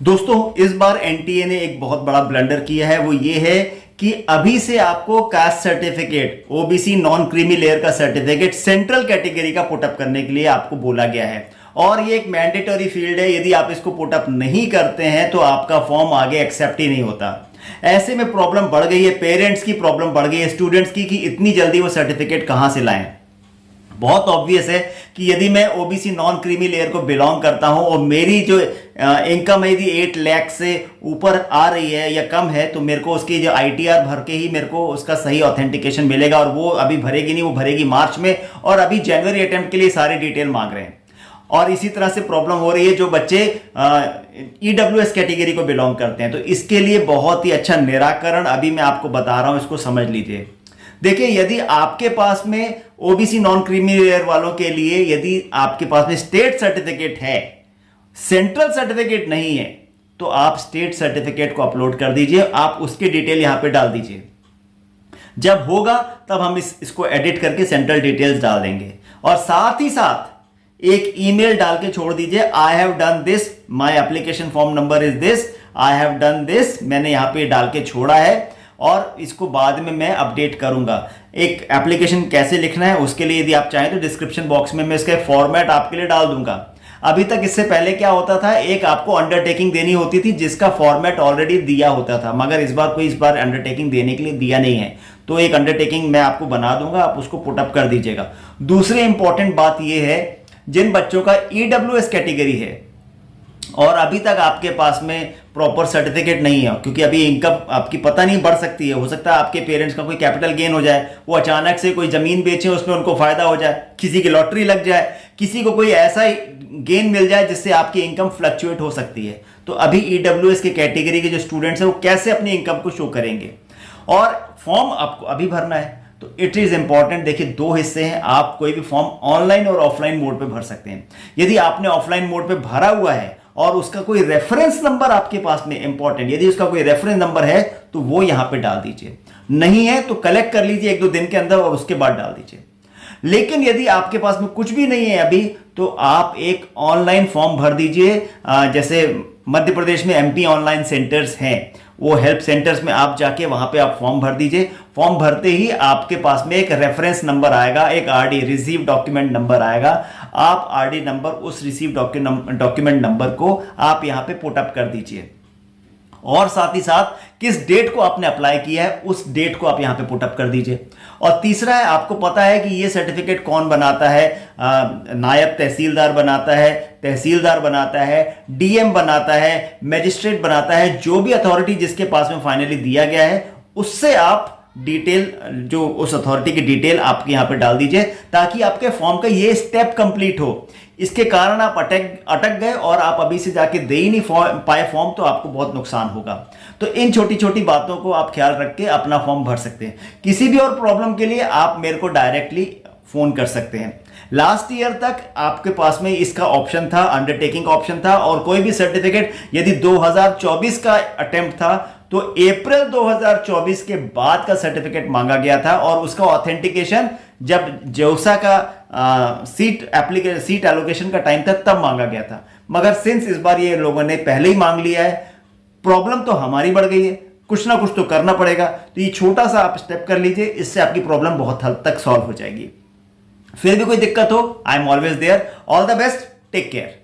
दोस्तों इस बार एनटीए ने एक बहुत बड़ा ब्लंडर किया है। वो ये है कि अभी से आपको caste certificate, OBC non creamy layer का सर्टिफिकेट सेंट्रल कैटेगरी का पुटअप करने के लिए आपको बोला गया है। और ये एक मैंडेटरी फील्ड है। यदि आप इसको पुटअप नहीं करते हैं तो आपका फॉर्म आगे एक्सेप्ट ही नहीं होता। ऐसे में प्रॉब्लम बढ़ गई है, पेरेंट्स की प्रॉब्लम बढ़ गई है, स्टूडेंट्स की कि इतनी जल्दी वो सर्टिफिकेट कहां से लाएं। बहुत ऑब्वियस है कि यदि मैं ओबीसी नॉन क्रीमी लेयर को बिलोंग करता हूं और मेरी जो इनकम यदि 8 लाख से ऊपर आ रही है या कम है तो मेरे को उसकी जो आईटीआर भर के ही मेरे को उसका सही ऑथेंटिकेशन मिलेगा। और वो अभी भरेगी नहीं, वो भरेगी मार्च में, और अभी जनवरी अटेम्प्ट के लिए सारी डिटेल मांग रहे हैं। और इसी तरह से प्रॉब्लम हो रही है जो बच्चे ईडब्ल्यूएस कैटेगरी को बिलोंग करते हैं। तो इसके लिए बहुत ही अच्छा निराकरण अभी मैं आपको बता रहा हूं, इसको समझ लीजिए। देखिए, यदि आपके पास में ओबीसी नॉन क्रीमी लेयर वालों के लिए यदि आपके पास में स्टेट सर्टिफिकेट है, सेंट्रल सर्टिफिकेट नहीं है, तो आप स्टेट सर्टिफिकेट को अपलोड कर दीजिए। आप उसकी डिटेल यहां पे डाल दीजिए। जब होगा तब हम इसको एडिट करके सेंट्रल डिटेल्स डाल देंगे। और साथ ही साथ एक ईमेल डाल के छोड़ दीजिए, I have done this, my application form number is this, I have done this, मैंने यहां पे डाल के छोड़ा है और इसको बाद में मैं अपडेट करूंगा। एक एप्लीकेशन कैसे लिखना है उसके लिए यदि आप चाहें तो डिस्क्रिप्शन बॉक्स में मैं इसका फॉर्मेट आपके लिए डाल दूंगा। अभी तक इससे पहले क्या होता था, एक आपको अंडरटेकिंग देनी होती थी जिसका फॉर्मेट ऑलरेडी दिया होता था, मगर इस बार अंडरटेकिंग देने के लिए दिया नहीं है। तो एक अंडरटेकिंग मैं आपको बना दूंगा, आप उसको पुटअप कर दीजिएगा। दूसरी इंपॉर्टेंट बात यह है, जिन बच्चों का ईडब्ल्यूएस कैटेगरी है और अभी तक आपके पास में प्रॉपर सर्टिफिकेट नहीं है, क्योंकि अभी इनकम आपकी पता नहीं बढ़ सकती है, हो सकता है आपके पेरेंट्स का कोई कैपिटल गेन हो जाए, वो अचानक से कोई जमीन बेचे उसमें उनको फायदा हो जाए, किसी की लॉटरी लग जाए, किसी को कोई ऐसा गेन मिल जाए जिससे आपकी इनकम फ्लक्चुएट हो सकती है। तो अभी ईडब्ल्यूएस के कैटेगरी के जो स्टूडेंट्स हैं वो कैसे अपनी इनकम को शो करेंगे, और फॉर्म आपको अभी भरना है। तो इट इज इंपॉर्टेंट। देखिए, दो हिस्से हैं, आप कोई भी फॉर्म ऑनलाइन और ऑफलाइन मोड पे भर सकते हैं। यदि आपने ऑफलाइन मोड पे भरा हुआ है और उसका कोई रेफरेंस नंबर आपके पास में, इंपॉर्टेंट, यदि उसका कोई रेफरेंस नंबर है तो वो यहां पे डाल दीजिए, नहीं है तो कलेक्ट कर लीजिए 1-2 दिन के अंदर और उसके बाद डाल दीजिए। लेकिन यदि आपके पास में कुछ भी नहीं है अभी, तो आप एक ऑनलाइन फॉर्म भर दीजिए। जैसे मध्य प्रदेश में एमपी ऑनलाइन सेंटर्स हैं, वो हेल्प सेंटर्स में आप जाके वहां पे आप फॉर्म भर दीजिए। फॉर्म भरते ही आपके पास में एक रेफरेंस नंबर आएगा, एक आरडी रिसीव डॉक्यूमेंट नंबर आएगा। आप आरडी नंबर, उस रिसीव डॉक्यूमेंट नंबर को आप यहां पे पुटअप कर दीजिए, और साथ ही साथ किस डेट को आपने अप्लाई किया है उस डेट को आप यहां पे पुटअप कर दीजिए। और तीसरा है, आपको पता है कि ये सर्टिफिकेट कौन बनाता है, नायब तहसीलदार बनाता है, तहसीलदार बनाता है, डीएम बनाता है, मजिस्ट्रेट बनाता है। जो भी अथॉरिटी जिसके पास में फाइनली दिया गया है उससे आप डिटेल, जो उस अथॉरिटी की डिटेल आपके यहां पे डाल दीजिए, ताकि आपके फॉर्म का ये स्टेप कंप्लीट हो। इसके कारण आप अटक गए और आप अभी से जाके दे ही नहीं पाए फॉर्म, तो आपको बहुत नुकसान होगा। तो इन छोटी छोटी बातों को आप ख्याल रख के अपना फॉर्म भर सकते हैं। किसी भी और प्रॉब्लम के लिए आप मेरे को डायरेक्टली फोन कर सकते हैं। लास्ट ईयर तक आपके पास में इसका ऑप्शन था, अंडरटेकिंग ऑप्शन था, और कोई भी सर्टिफिकेट यदि 2024 का अटेम्प्ट था तो अप्रैल 2024 के बाद का सर्टिफिकेट मांगा गया था, और उसका ऑथेंटिकेशन जब जोसा का सीट एलोकेशन का टाइम था तब मांगा गया था। मगर सिंस इस बार ये लोगों ने पहले ही मांग लिया है, प्रॉब्लम तो हमारी बढ़ गई है, कुछ ना कुछ तो करना पड़ेगा। तो ये छोटा सा आप स्टेप कर लीजिए, इससे आपकी प्रॉब्लम बहुत हद तक सॉल्व हो जाएगी। फिर भी कोई दिक्कत हो, I am always there. All the best, take care.